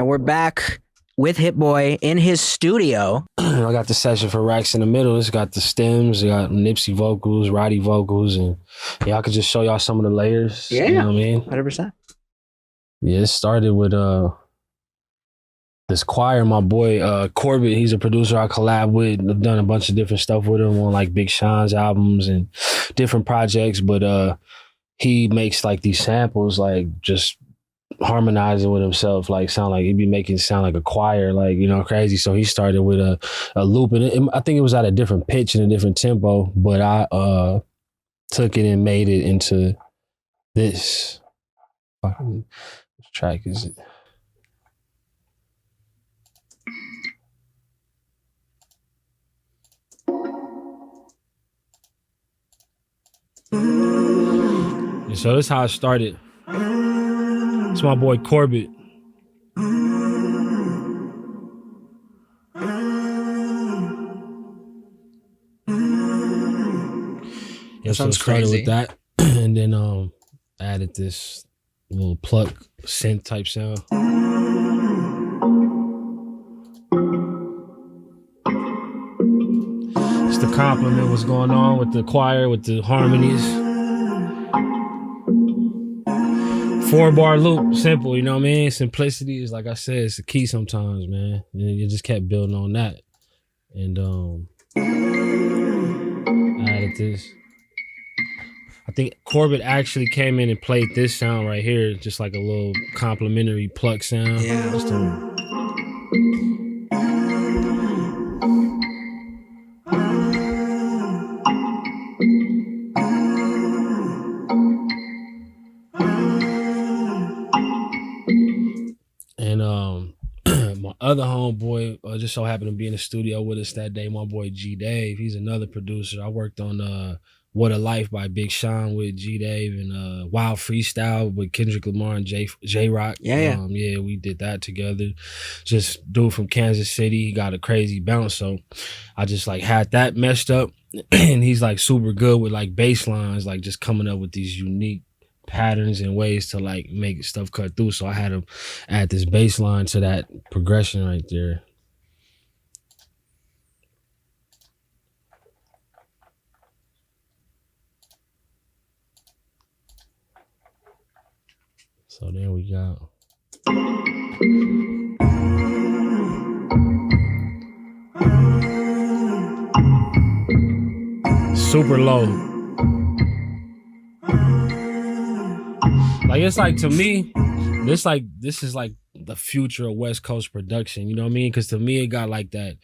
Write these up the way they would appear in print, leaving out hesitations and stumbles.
And we're back with Hit Boy in his studio. I got the session for Rex in the middle. It's got the stems, it got Nipsey vocals, Roddy vocals, and I could just show y'all some of the layers. Yeah. You know what I mean? 100%. Yeah, it started with this choir, my boy Corbett. He's a producer I collab with. I've done a bunch of different stuff with him on like Big Sean's albums and different projects, but he makes like these samples, like just harmonizing with himself, like sound like he'd be making it sound like a choir, like, you know, crazy. So he started with a loop, and I think it was at a different pitch and a different tempo, but I took it and made it into this. Which track is it? And so that's how it started. It's my boy Corbett. Yeah, so it started with that, and then added this little pluck synth type sound. Just to compliment what's going on with the choir, with the harmonies. 4-bar loop, simple, you know what I mean? Simplicity is, like I said, it's the key sometimes, man. And you just kept building on that. And I added this. I think Corbett actually came in and played this sound right here, just like a little complimentary pluck sound. Yeah. My other homeboy just so happened to be in the studio with us that day. My boy G Dave, he's another producer. I worked on What a Life by Big Sean with G Dave, and Wild Freestyle with Kendrick Lamar and J Rock. Yeah. Yeah, we did that together. Just dude from Kansas City, he got a crazy bounce, so I just like had that messed up, and he's like super good with like bass lines, like just coming up with these unique patterns and ways to like make stuff cut through. So I had to add this bass line to that progression right there. So there we go. Super low. Like, it's like, to me, this is like the future of West Coast production, you know what I mean? Because to me, it got like that,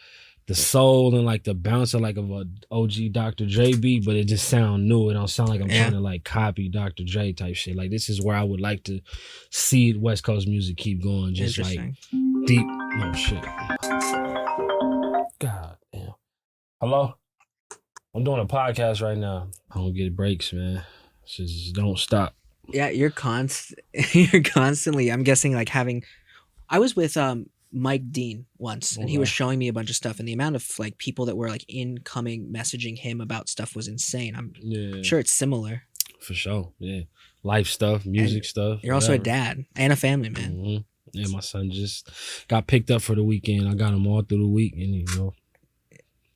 the soul and like the bounce of like a OG Dr. Dre beat, but it just sound new. It don't sound like I'm trying to like copy Dr. Dre type shit. Like, this is where I would like to see West Coast music keep going, just like deep. No shit. God damn. Hello? I'm doing a podcast right now. I don't get breaks, man. Just don't stop. Yeah, you're constantly, I'm guessing, like having, I was with Mike Dean once, and he was showing me a bunch of stuff, and the amount of like people that were like incoming messaging him about stuff was insane. I'm sure it's similar. For sure, yeah. Life stuff, music stuff. You're also a dad and a family man. Mm-hmm. Yeah, my son just got picked up for the weekend. I got him all through the week, and you know,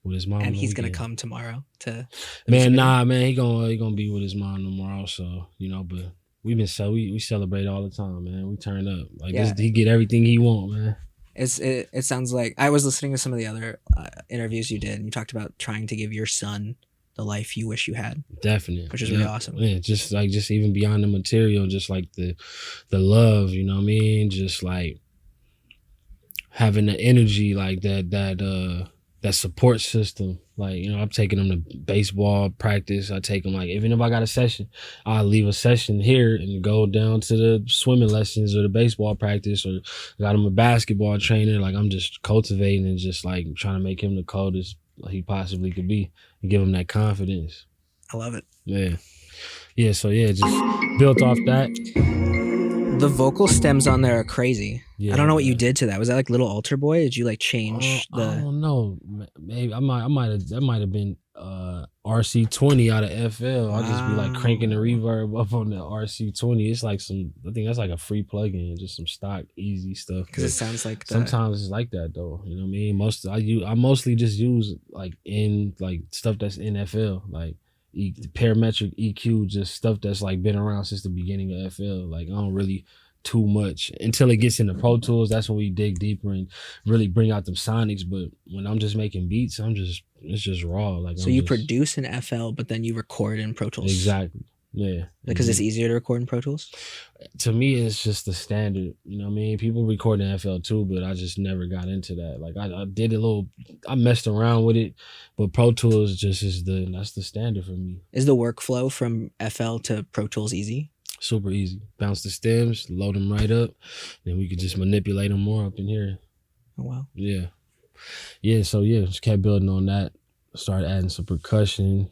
with his mom. And he's gonna come tomorrow to. Man, he gonna be with his mom tomorrow. So you know, but. We celebrate all the time, man. We turn up. Like this, he get everything he want, man. It sounds like I was listening to some of the other interviews you did, and you talked about trying to give your son the life you wish you had. Definitely, which is really awesome. Yeah, just even beyond the material, just like the love, you know what I mean? Just like having the energy, like that support system. Like, you know, I'm taking them to baseball practice. I take them, like, even if I got a session, I'll leave a session here and go down to the swimming lessons or the baseball practice, or got him a basketball trainer. Like, I'm just cultivating and just like trying to make him the coldest he possibly could be and give him that confidence. I love it. Yeah. Yeah, so yeah, just built off that. The vocal stems on there are crazy. Yeah, I don't know what you did to that. Was that like Little Altar Boy? Did you like change the? I don't know. Maybe that might have been RC20 out of FL. I'll just be like cranking the Wow. reverb up on the RC20. It's like I think that's like a free plugin, just some stock easy stuff. Because it sounds like Sometimes it's like that though. You know what I mean? I mostly just use like stuff that's in FL, like parametric EQ, just stuff that's like been around since the beginning of FL. Like I don't really too much until it gets into Pro Tools. That's when we dig deeper and really bring out them sonics. But when I'm just making beats, it's just raw. Like so you produce in FL, but then you record in Pro Tools. Exactly. Yeah. Because it's easier to record in Pro Tools? To me, it's just the standard. You know what I mean? People record in FL too, but I just never got into that. Like I did I messed around with it, but Pro Tools that's the standard for me. Is the workflow from FL to Pro Tools easy? Super easy. Bounce the stems, load them right up, then we could just manipulate them more up in here. Oh, wow. Yeah. Yeah, so yeah, just kept building on that. Started adding some percussion.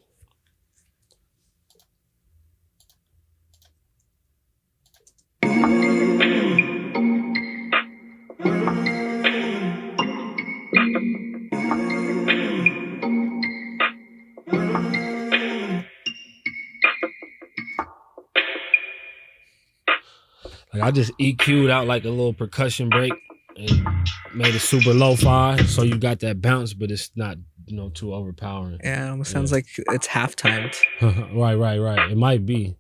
Like I just EQ'd out like a little percussion break and made it super lo-fi, so you got that bounce, but it's not too overpowering. Yeah, it almost sounds like it's half timed. Right. It might be.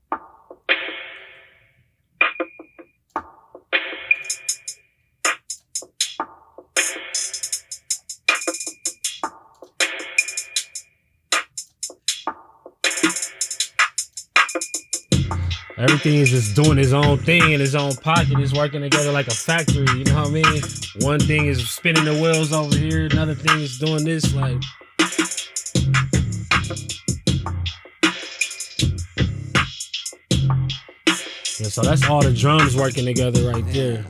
Everything is just doing its own thing in its own pocket. It's working together like a factory. You know what I mean? One thing is spinning the wheels over here. Another thing is doing this. Like, yeah, so that's all the drums working together right there.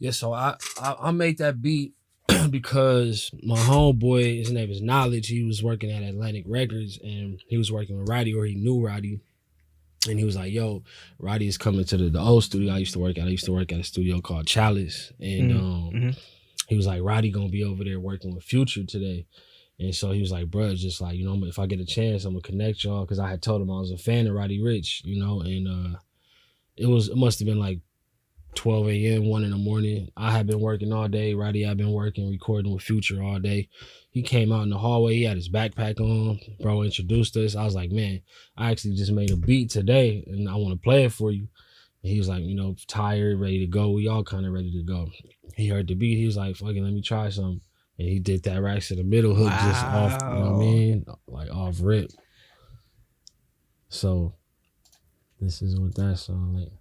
Yeah, so I made that beat because my homeboy, his name is Knowledge, he was working at Atlantic Records and he was working with Roddy, or he knew Roddy. And he was like, yo, Roddy is coming to the old studio I used to work at. I used to work at a studio called Chalice. And he was like, Roddy gonna be over there working with Future today. And so he was like, bro, just like, if I get a chance, I'm gonna connect y'all. Cause I had told him I was a fan of Roddy Ricch, and it must have been like 12 a.m., 1 in the morning. I had been working all day. Roddy had been working, recording with Future all day. He came out in the hallway. He had his backpack on. Bro introduced us. I was like, man, I actually just made a beat today and I want to play it for you. And he was like, tired, ready to go. We all kind of ready to go. He heard the beat. He was like, fucking, let me try something. And he did that Racks in the Middle hook just off, you know what I mean? Like off rip. So this is what that song like.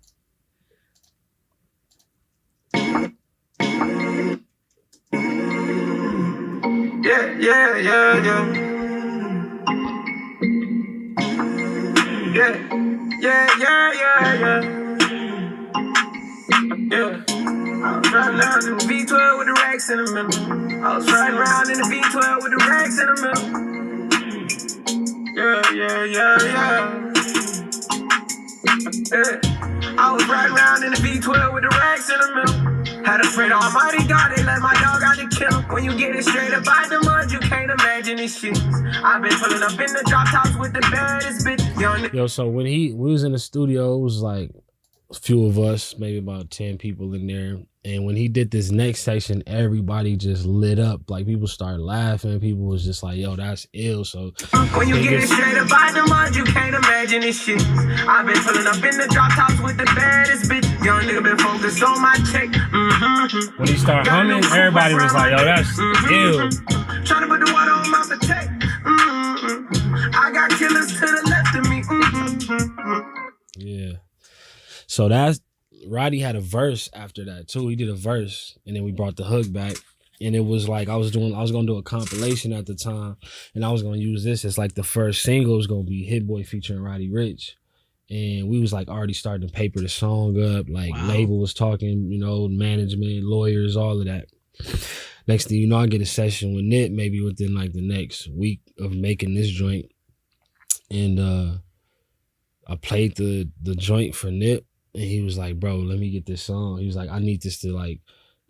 Yeah. I was riding around in the V12 with the racks in the middle. I was riding around in the V12 with the racks in the middle. Yeah. I was riding around in the V12 with the racks in the middle. Had a friend, almighty God, they let my dog out to kill him. When you get it straight up out the mud, you can't imagine this shit. I've been pulling up in the drop tops with the baddest bitch. Yo, so when we was in the studio, it was like a few of us, maybe about 10 people in there. And when he did this next section, everybody just lit up. Like people started laughing. People was just like, yo, that's ill. So when you get it straight up out the mud, you can't imagine this shit. I've been pulling up in the drop tops with the baddest bitch. Young nigga been focused on my check. When he started humming, everybody was like, yo, that's ill. Trying to put the water on my potato. I got killers to the left of me. Yeah. So that's Roddy had a verse after that too. He did a verse and then we brought the hook back And it was like I was gonna do a compilation at the time, and I was gonna use this as like the first single. It was gonna be Hit Boy featuring Roddy Ricch. And we was like already starting to paper the song up. Like label was talking, you know, management, lawyers, all of that. Next thing you know, I get a session with Nip maybe within like the next week of making this joint. And I played the joint for Nip, and he was like, bro, let me get this song. He was like, I need this to like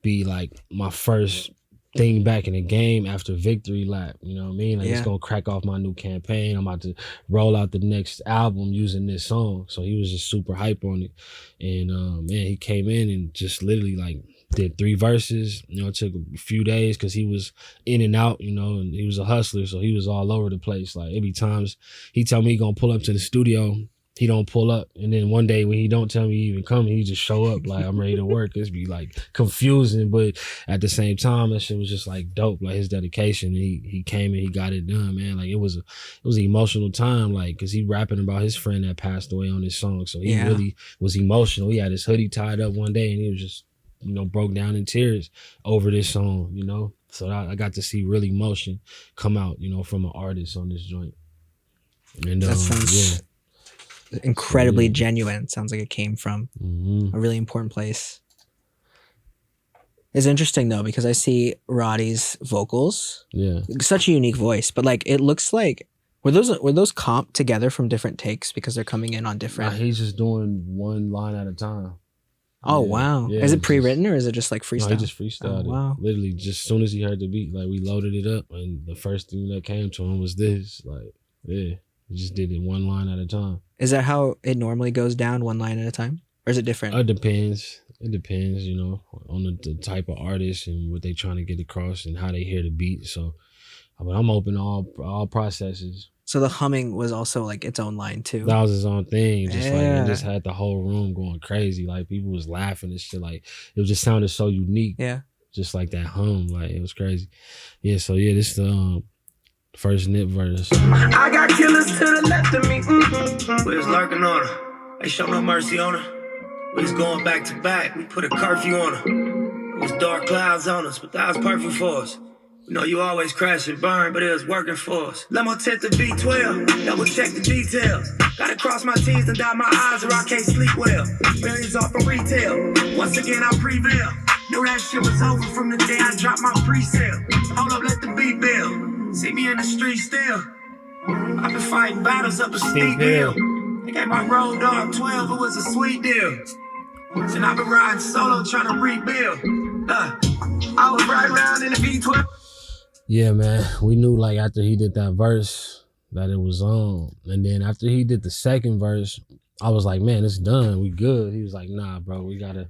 be like my first thing back in the game after Victory Lap. You know what I mean? Like it's gonna crack off my new campaign. I'm about to roll out the next album using this song. So he was just super hype on it. And man, he came in and just literally like did 3 verses. You know, it took a few days because he was in and out, you know, and he was a hustler, so he was all over the place. Like every times he tell me he gonna pull up to the studio, he don't pull up. And then one day when he don't tell me he even coming, he just show up like I'm ready to work. It's be like confusing, but at the same time, that shit was just like dope. Like his dedication, he came and he got it done, man. Like it was an emotional time, like, cause he rapping about his friend that passed away on this song. So he really was emotional. He had his hoodie tied up one day and he was just, you know, broke down in tears over this song, you know? So I got to see real emotion come out, you know, from an artist on this joint. And that sounds incredibly genuine. It sounds like it came from a really important place. It's interesting though, because I see Roddy's vocals. Yeah. Such a unique voice, but like it looks like were those comped together from different takes because they're coming in on different. Nah, he's just doing one line at a time. Oh wow! Is it pre-written or is it just like freestyle? No, he just freestyled it. Wow! Literally, just as soon as he heard the beat, like we loaded it up, and the first thing that came to him was this. Like, he just did it one line at a time. Is that how it normally goes down, one line at a time, or is it different? It depends. It depends, you know, on the type of artist and what they trying to get across and how they hear the beat. So, but I'm open to all processes. So the humming was also like its own line too. That was his own thing. Just like it just had the whole room going crazy. Like people was laughing and shit. Like it just sounded so unique. Yeah. Just like that hum. Like it was crazy. Yeah, so yeah, this is the first Nip verse. I got killers to the left of me. We was lurking on her. They show no mercy on her. We was going back to back. We put a curfew on her. It was dark clouds on us, but that was perfect for us. You know, you always crash and burn, but it was working for us. Lemo tip the B12, double check the details. Gotta cross my T's and dot my I's or I can't sleep well. Millions off of retail, once again I prevail. Knew that shit was over from the day I dropped my pre-sale. Hold up, let the beat build. See me in the street still. I've been fighting battles up a steep hill. They gave my road dog 12, it was a sweet deal. And I've been riding solo trying to rebuild. I was riding around in the V12. Yeah, man. We knew like after he did that verse that it was on. And then after he did the second verse, I was like, man, it's done. We good. He was like, nah, bro, we gotta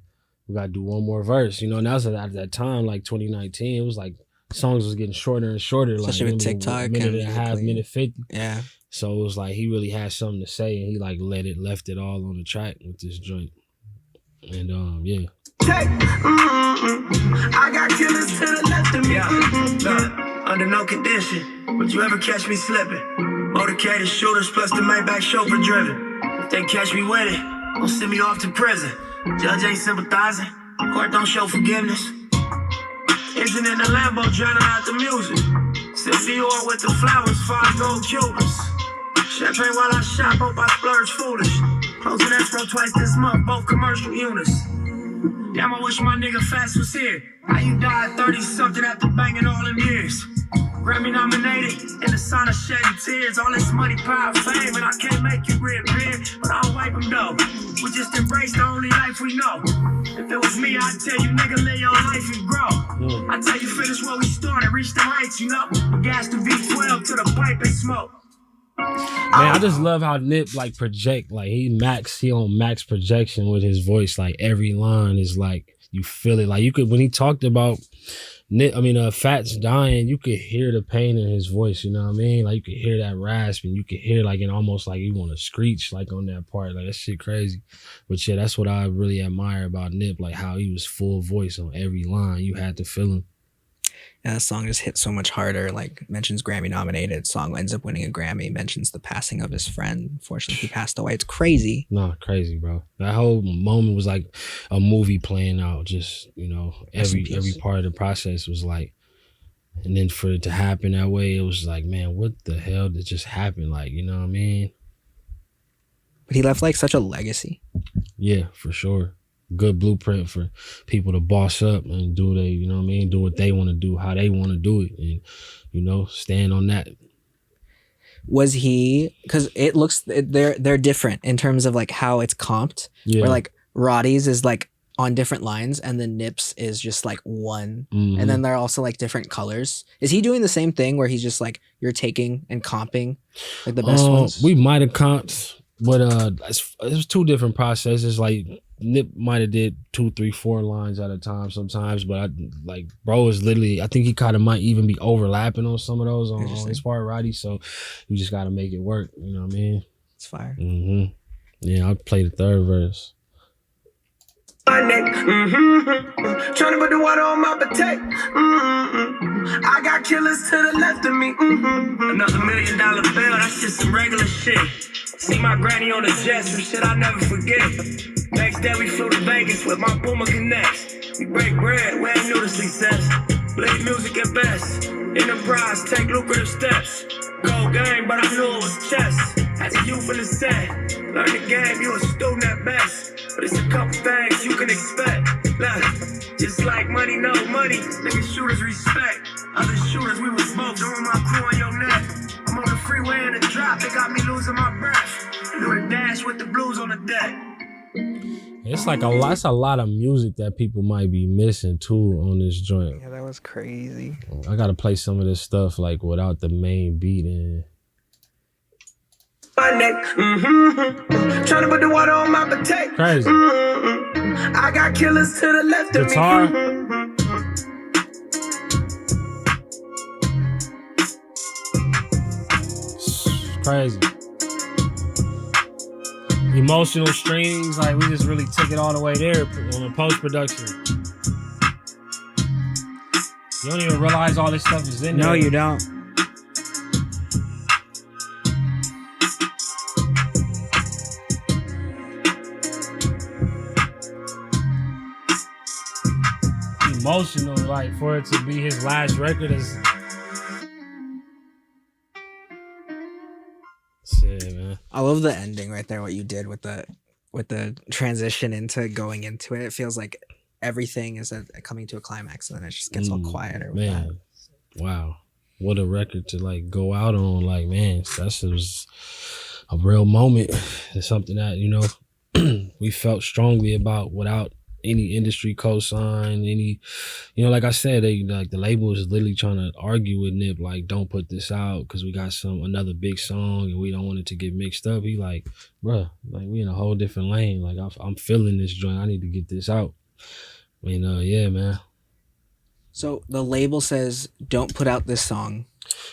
do one more verse. You know, and that was at that time, like 2019, it was like songs was getting shorter and shorter. Especially like with TikTok. A minute and a half, minute 50. Yeah. So it was like he really had something to say and he like left it all on the track with this joint. And yeah. I got killers to the left of me. Under no condition would you ever catch me slipping. Motorcaded shooters plus the Maybach chauffeur driven. If they catch me with it, they'll send me off to prison. Judge ain't sympathizing, court don't show forgiveness. Engine in the Lambo drowning out the music. Sip Dior with the flowers, 5 gold Cubans. Champagne while I shop, hope I splurge foolish. Closing escrow twice this month, both commercial units. Damn, I wish my nigga Fast was here. How you died 30-something after banging all them years? Grammy nominated, in the sign of shedding tears. All this money, power, fame, and I can't make you reappear. But I'll wipe them though. We just embrace the only life we know. If it was me, I'd tell you, nigga, live your life and grow. I tell you, finish where we started, reach the heights, you know. Gas the V12 to the pipe and smoke. Man, I just love how Nip like project, like he on max projection with his voice. Like every line is like you feel it. Like you could when he talked about Fats dying, you could hear the pain in his voice. You know what I mean? Like you could hear that rasp, and you could hear like it almost like you want to screech like on that part. Like that shit crazy. But yeah, that's what I really admire about Nip. Like how he was full voice on every line. You had to feel him. And the song just hit so much harder. Like mentions Grammy nominated, song ends up winning a Grammy, mentions the passing of his friend. Unfortunately, he passed away. It's crazy. No, crazy, bro. That whole moment was like a movie playing out. Just, you know, every part of the process was like, and then for it to happen that way, it was like, man, what the hell did just happen? Like, you know what I mean? But he left like such a legacy. Yeah, for sure. Good blueprint for people to boss up and do they, you know what I mean? Do what they want to do, how they want to do it, and, you know, stand on that. Was he, because it looks, they're different in terms of like how it's comped. Yeah. Where like Roddy's is like on different lines and then Nips is just like one. Mm-hmm. And then they're also like different colors. Is he doing the same thing where he's just like, you're taking and comping like the best ones? We might have comped, but it was two different processes. Like Nip might have did 2, 3, 4 lines at a time sometimes, but bro is literally, I think he kind of might even be overlapping on some of those on his part, Roddy. So we just got to make it work. You know what I mean? It's fire. Mm-hmm. Yeah, I'll play the third verse. My neck, trying to put the water on my potato. I got killers to the left of me. Another $1 million bill, that's just some regular shit. See my granny on the jet, some shit I never forget. Next day we flew to Vegas with my Boomer Connects. We break bread, we ain't new to success. Play music at best. Enterprise, take lucrative steps. Go game, but I knew it was chess. As a youth in the set, learn the game, you a student at best. But it's a couple things you can expect. Look, just like money, no money, niggas shooters respect. Other shooters, we was both doing my crew on your neck. I'm on the freeway in the drop, they got me losing my breath. Do a dash with the blues on the deck. It's like it's a lot of music that people might be missing too on this joint. Yeah, that was crazy. I gotta play some of this stuff like without the main beat in. My neck, trying to put the water on my potato. Crazy. I got killers to the left of me. Guitar. Crazy. Emotional strings, like we just really took it all the way there on the post-production. You don't even realize all this stuff is in there. No, you don't. Emotional, like for it to be his last record is shit, man. I love the ending right there, what you did with the transition into going into it. It feels like everything is coming to a climax and then it just gets all quieter with man. That. Wow. What a record to like go out on. Like, man, that was a real moment. It's something that, you know, we felt strongly about without any industry cosign, any, you know, like I said, like the label is literally trying to argue with Nip, like, don't put this out because we got another big song and we don't want it to get mixed up. He like, bruh, like we in a whole different lane. Like I'm feeling this joint. I need to get this out. I mean, yeah, man. So the label says, don't put out this song.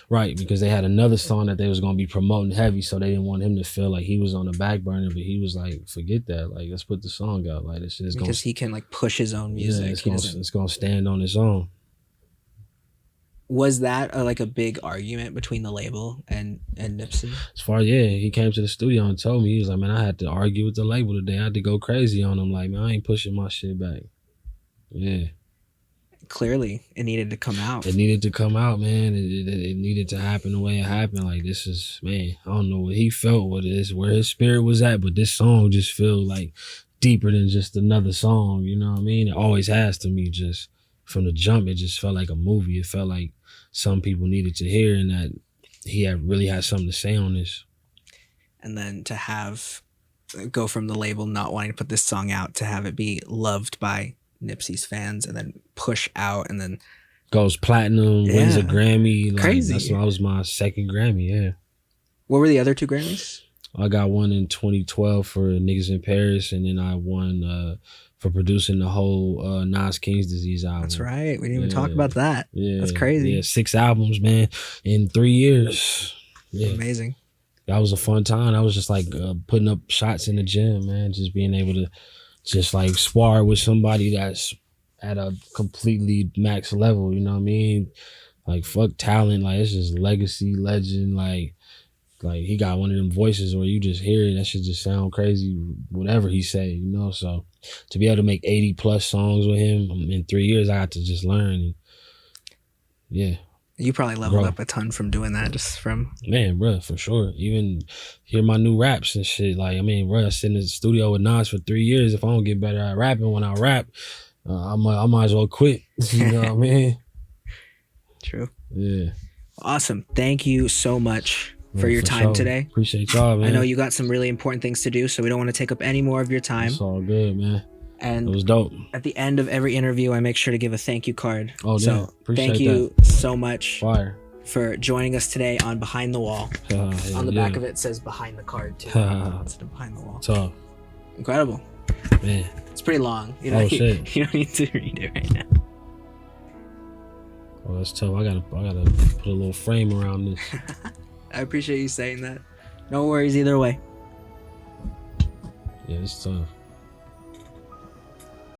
Right, because they had another song that they was gonna be promoting heavy, so they didn't want him to feel like he was on the back burner. But he was like, "Forget that! Like, let's put the song out. Like, this is because he can like push his own music. Yeah, it's gonna stand on its own." Was that like a big argument between the label and Nipsey? As far as he came to the studio and told me, he was like, "Man, I had to argue with the label today. I had to go crazy on him. Like, man, I ain't pushing my shit back." Yeah. Clearly, it needed to come out. It needed to come out, man. It needed to happen the way it happened. Like, this is, man, I don't know what he felt, where his spirit was at, but this song just feels like deeper than just another song, you know what I mean? It always has to me. Just from the jump, it just felt like a movie. It felt like some people needed to hear and that he really had something to say on this. And then to go from the label not wanting to put this song out to have it be loved by Nipsey's fans and then push out and then goes platinum, wins a Grammy. Like, crazy. That was my second Grammy, yeah. What were the other 2 Grammys? I got one in 2012 for Niggas in Paris, and then I won for producing the whole Nas King's Disease album. That's right. We didn't even talk about that. Yeah. That's crazy. Yeah, 6 albums, man, in 3 years. Yeah. Amazing. That was a fun time. I was just like putting up shots in the gym, man, just being able to just like spar with somebody that's at a completely max level. You know what I mean? Like fuck talent. Like it's just legacy, legend. Like he got one of them voices where you just hear it, that shit just sound crazy, whatever he say, you know? So to be able to make 80 plus songs with him in 3 years, I had to just learn. And yeah. You probably leveled up a ton from doing that, just from... Man, bro, for sure. Even hear my new raps and shit. Like, I mean, bro, I sit in the studio with Nas for 3 years. If I don't get better at rapping when I rap, I might as well quit. You know what I mean? True. Yeah. Awesome. Thank you so much for your time today. Appreciate y'all, man. I know you got some really important things to do, so we don't want to take up any more of your time. It's all good, man. And it was dope. At the end of every interview, I make sure to give a thank you card. Oh, so yeah. Appreciate thank you so much for joining us today on Behind the Wall. On the back of it says Behind the Card, too. Instead of Behind the Wall. Tough. Incredible. Man. It's pretty long. You know, oh, shit. You don't need to read it right now. Oh, that's tough. I gotta put a little frame around this. I appreciate you saying that. No worries either way. Yeah, it's tough.